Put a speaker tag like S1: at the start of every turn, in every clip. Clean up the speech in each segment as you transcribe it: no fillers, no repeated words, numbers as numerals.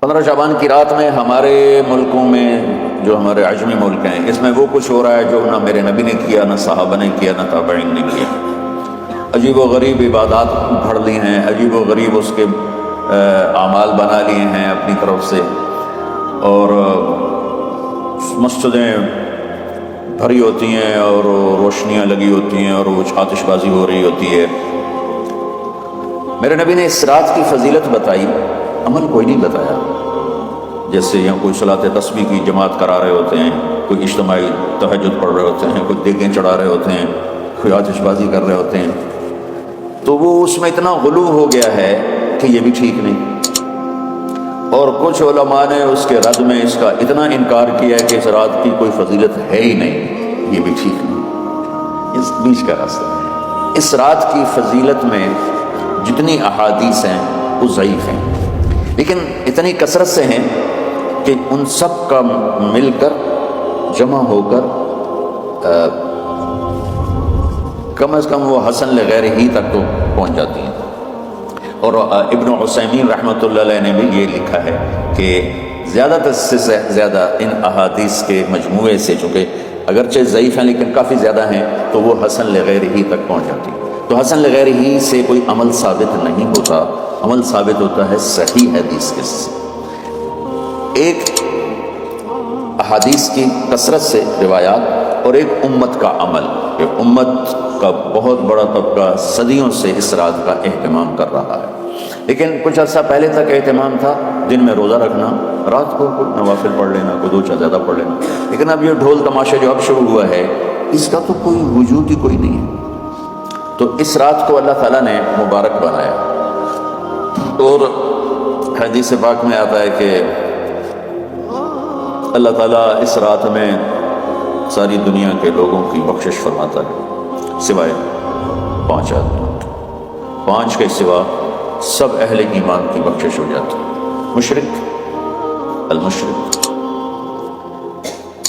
S1: 15 شعبان کی رات میں ہمارے ملکوں میں جو ہمارے عجمی ملک ہیں اس میں وہ کچھ ہو رہا ہے جو نہ میرے نبی نے کیا، نہ صحابہ نے کیا، نہ تابعین نے کیا۔ عجیب و غریب عبادات پڑھ لی ہیں، عجیب و غریب اس کے اعمال بنا لیے ہیں اپنی طرف سے، اور مسجدیں بھری ہوتی ہیں اور روشنیاں لگی ہوتی ہیں اور وہ آتش بازی ہو رہی ہوتی ہے۔ میرے نبی نے اس رات کی فضیلت بتائی، عمل کوئی نہیں بتایا۔ جیسے یہاں کوئی صلاۃ تسبیح کی جماعت کرا رہے ہوتے ہیں، کوئی اجتماعی تہجد پڑھ رہے ہوتے ہیں، کوئی دیگیں چڑھا رہے ہوتے ہیں، کوئی آتش بازی کر رہے ہوتے ہیں، تو وہ اس میں اتنا غلو ہو گیا ہے کہ یہ بھی ٹھیک نہیں۔ اور کچھ علماء نے اس کے رد میں اس کا اتنا انکار کیا ہے کہ اس رات کی کوئی فضیلت ہے ہی نہیں، یہ بھی ٹھیک نہیں۔ اس بیچ کا راستہ، اس رات کی فضیلت میں جتنی احادیث ہیں وہ ضعیف ہیں، لیکن اتنی کثرت سے ہیں کہ ان سب کا مل کر جمع ہو کر کم از کم وہ حسن لغیر ہی تک تو پہنچ جاتی ہیں۔ اور ابن عثیمین رحمۃ اللہ علیہ نے بھی یہ لکھا ہے کہ زیادہ سے زیادہ ان احادیث کے مجموعے سے، چونکہ اگرچہ ضعیف ہیں لیکن کافی زیادہ ہیں، تو وہ حسن لغیر ہی تک پہنچ جاتی ہیں۔ تو حسن لغیر ہی سے کوئی عمل ثابت نہیں ہوتا، عمل ثابت ہوتا ہے صحیح حدیث کے سے۔ ایک احادیث کی کثرت سے روایات اور ایک امت کا عمل، کہ امت کا بہت بڑا طبقہ صدیوں سے اس رات کا اہتمام کر رہا ہے، لیکن کچھ عرصہ پہلے تک اہتمام تھا دن میں روزہ رکھنا، رات کو کوئی نوافل پڑھ لینا، کوئی دو چار زیادہ پڑھ لینا، لیکن اب یہ ڈھول تماشا جو اب شروع ہوا ہے اس کا تو کوئی وجود ہی کوئی نہیں ہے۔ تو اس رات کو اللہ تعالیٰ نے مبارک بنایا، اور حدیث پاک میں آتا ہے کہ اللہ تعالیٰ اس رات میں ساری دنیا کے لوگوں کی بخشش فرماتا ہے سوائے 5 آدمیوں، 5 کے سوا سب اہل ایمان کی بخشش ہو جاتی ہے۔ مشرک، المشرک،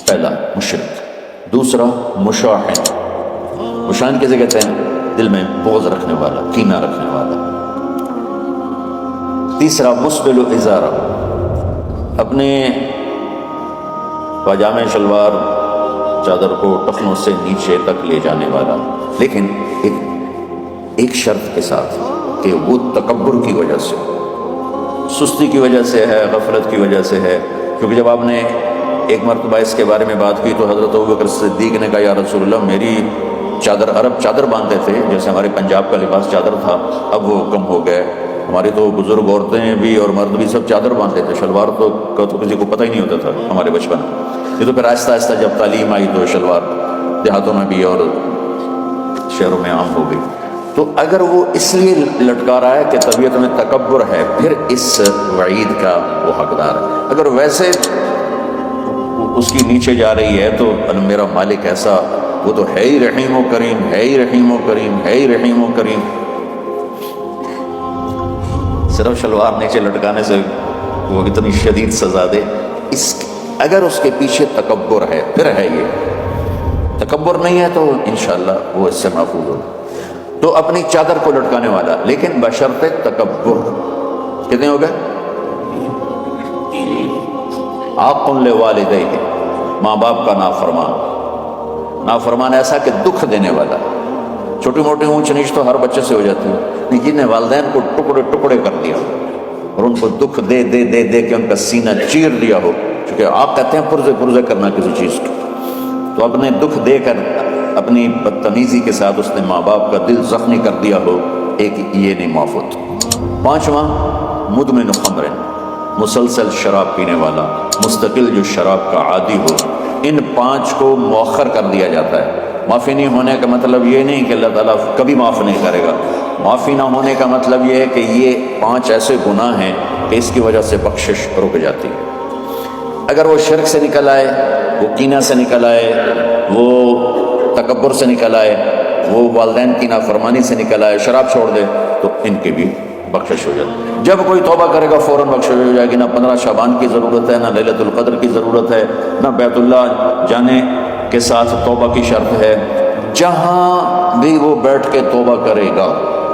S1: پہلا مشرک، دوسرا مشاحن، مشاحن کیسے کہتے ہیں؟ دل میں بغض رکھنے والا، کینہ رکھنے والا۔ تیسرا مسبل ازارہ، اپنے پاجامے شلوار چادر کو ٹخنوں سے نیچے تک لے جانے والا، لیکن ایک شرط کے ساتھ کہ وہ تکبر کی وجہ سے، سستی کی وجہ سے ہے، غفلت کی وجہ سے ہے۔ کیونکہ جب آپ نے ایک مرتبہ اس کے بارے میں بات کی تو حضرت ابوبکر صدیق نے کہا یا رسول اللہ، میری چادر، عرب چادر باندھتے تھے جیسے ہمارے پنجاب کا لباس چادر تھا، اب وہ کم ہو گئے، ہماری تو بزرگ عورتیں بھی اور مرد بھی سب چادر باندھتے تھے، شلوار تو کسی کو پتہ ہی نہیں ہوتا تھا ہمارے بچپن میں۔ یہ تو پھر آہستہ آہستہ جب تعلیم آئی تو شلوار دیہاتوں میں بھی اور شہروں میں عام ہو گئی۔ تو اگر وہ اس لیے لٹکا رہا ہے کہ طبیعت میں تکبر ہے، پھر اس وعید کا وہ حقدار ہے۔ اگر ویسے اس کی نیچے جا رہی ہے تو میرا مالک ایسا، وہ تو ہے ہی رحیم و کریم، ہے ہی رحیم و کریم، ہے ہی رحیم و کریم۔ صرف شلوار نیچے لٹکانے سے وہ اتنی شدید سزا دے، اگر اس کے پیچھے تکبر ہے، پھر ہے یہ تکبر نہیں ہے تو انشاءاللہ وہ اس سے محفوظ ہوگا۔ تو اپنی چادر کو لٹکانے والا، لیکن بشرط تکبر۔ کتنے ہو گئے؟ عاق لوالدیہ، ماں باپ کا نافرمان، نافرمان ایسا کہ دکھ دینے والا۔ چھوٹی موٹی اونچ نیچ تو ہر بچے سے ہو جاتی ہے، لیکن نے والدین کو ٹکڑے ٹکڑے کر دیا اور ان کو دکھ دے دے دے دے کے ان کا سینہ چیر دیا ہو، چونکہ آپ کہتے ہیں پرزے پرزے کرنا کسی چیز کو، تو اپنے دکھ دے کر اپنی بدتمیزی کے ساتھ اس نے ماں باپ کا دل زخمی کر دیا ہو، ایک یہ نہیں معاف ہوتا۔ 5واں مدمن خمر، مسلسل شراب پینے والا، مستقل جو شراب کا عادی ہو۔ ان 5 کو مؤخر کر دیا جاتا ہے۔ معافی نہیں ہونے کا مطلب یہ نہیں کہ اللہ تعالیٰ کبھی معاف نہیں کرے گا، معافی نہ ہونے کا مطلب یہ ہے کہ یہ 5 ایسے گناہ ہیں کہ اس کی وجہ سے بخشش رک جاتی ہے۔ اگر وہ شرک سے نکل آئے، وہ کینہ سے نکل آئے، وہ تکبر سے نکل آئے، وہ والدین کی نافرمانی سے نکل آئے، شراب چھوڑ دے، تو ان کی بھی بخشش ہو جاتی ہے۔ جب کوئی توبہ کرے گا فوراً بخشش ہو جائے گی۔ نہ 15 شعبان کی ضرورت ہے، نہ لیلۃ القدر کی ضرورت ہے، نہ بیت اللہ جانے کے ساتھ توبہ کی شرط ہے۔ جہاں بھی وہ بیٹھ کے توبہ کرے گا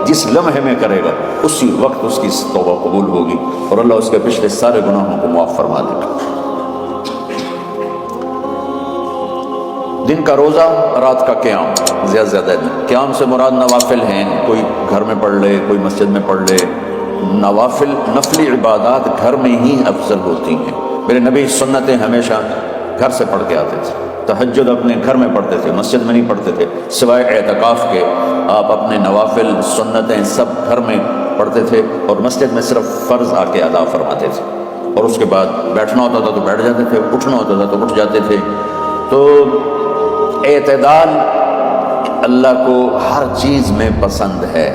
S1: جس لمحے میں کرے گا اسی وقت اس کی توبہ قبول ہوگی اور اللہ اس کے پچھلے سارے گناہوں کو معاف فرما دے گا۔ دن کا روزہ، رات کا قیام، زیادہ زیادہ قیام سے مراد نوافل ہیں، کوئی گھر میں پڑھ لے، کوئی مسجد میں پڑھ لے۔ نوافل، نفلی عبادات گھر میں ہی افضل ہوتی ہیں۔ میرے نبی سنتیں ہمیشہ گھر سے پڑھ کے آتے تھے، تہجد اپنے گھر میں پڑھتے تھے، مسجد میں نہیں پڑھتے تھے، سوائے اعتکاف کے آپ اپنے نوافل سنتیں سب گھر میں پڑھتے تھے اور مسجد میں صرف فرض آ کے ادا فرماتے تھے، اور اس کے بعد بیٹھنا ہوتا تھا تو بیٹھ جاتے تھے، اٹھنا ہوتا تھا تو اٹھ جاتے تھے۔ تو اعتدال اللہ کو ہر چیز میں پسند ہے۔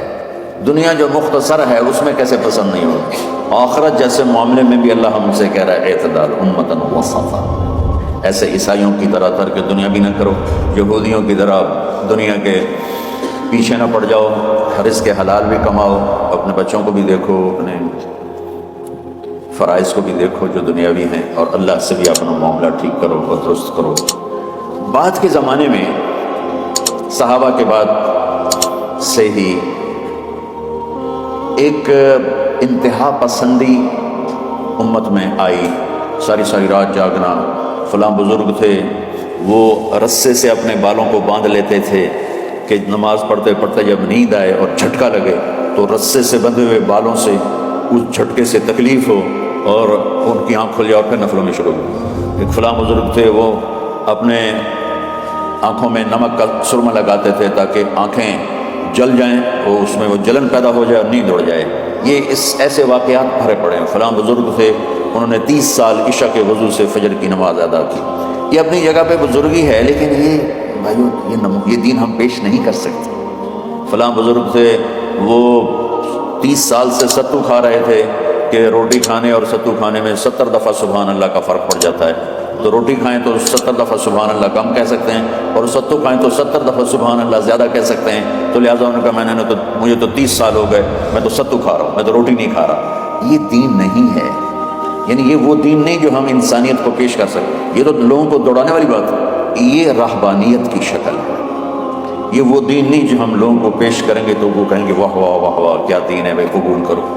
S1: دنیا جو مختصر ہے اس میں کیسے پسند نہیں ہوگی؟ آخرت جیسے معاملے میں بھی اللہ ہم سے کہہ رہا ہے اعتدال، امتن وسطا۔ ایسے عیسائیوں کی طرح ترک دنیا بھی نہ کرو، یہودیوں کی طرح دنیا کے پیچھے نہ پڑ جاؤ، رزق کے حلال بھی کماؤ، اپنے بچوں کو بھی دیکھو، اپنے فرائض کو بھی دیکھو جو دنیاوی ہیں، اور اللہ سے بھی اپنا معاملہ ٹھیک کرو اور درست کرو۔ بعد کے زمانے میں صحابہ کے بعد سے ہی ایک انتہا پسندی امت میں آئی، ساری ساری رات جاگنا۔ فلاں بزرگ تھے وہ رسے سے اپنے بالوں کو باندھ لیتے تھے کہ نماز پڑھتے پڑھتے جب نیند آئے اور جھٹکا لگے تو رسے سے بندھے ہوئے بالوں سے اس جھٹکے سے تکلیف ہو اور ان کی آنکھ کھل جائے اور پھر نفلوں میں شروع ہو۔ ایک فلاں بزرگ تھے وہ اپنے آنکھوں میں نمک کا سرمہ لگاتے تھے تاکہ آنکھیں جل جائیں اور اس میں وہ جلن پیدا ہو جائے اور نیند اڑ جائے۔ یہ ایسے واقعات بھرے پڑے ہیں۔ فلاں بزرگ تھے انہوں نے 30 سال عشاء کے وضو سے فجر کی نماز ادا کی۔ یہ اپنی جگہ پہ بزرگی ہے، لیکن یہ بھائیو یہ دین ہم پیش نہیں کر سکتے۔ فلاں بزرگ تھے وہ 30 سال سے ستو کھا رہے تھے کہ روٹی کھانے اور ستو کھانے میں 70 دفعہ سبحان اللہ کا فرق پڑ جاتا ہے، تو روٹی کھائیں تو 70 دفعہ سبحان اللہ کم کہہ سکتے ہیں اور ستو کھائیں تو 70 دفعہ سبحان اللہ زیادہ کہہ سکتے ہیں۔ تو لہٰذا انہوں نے کہا مجھے تو 30 سال ہو گئے، میں تو ستو کھا رہا ہوں، میں تو روٹی نہیں کھا رہا۔ یہ دین نہیں ہے، یعنی یہ وہ دین نہیں جو ہم انسانیت کو پیش کر سکتے۔ یہ تو لوگوں کو دوڑانے والی بات ہے، یہ رہبانیت کی شکل ہے۔ یہ وہ دین نہیں جو ہم لوگوں کو پیش کریں گے تو وہ کہیں گے واہ واہ واہ واہ کیا دین ہے بھائی، قبول کرو۔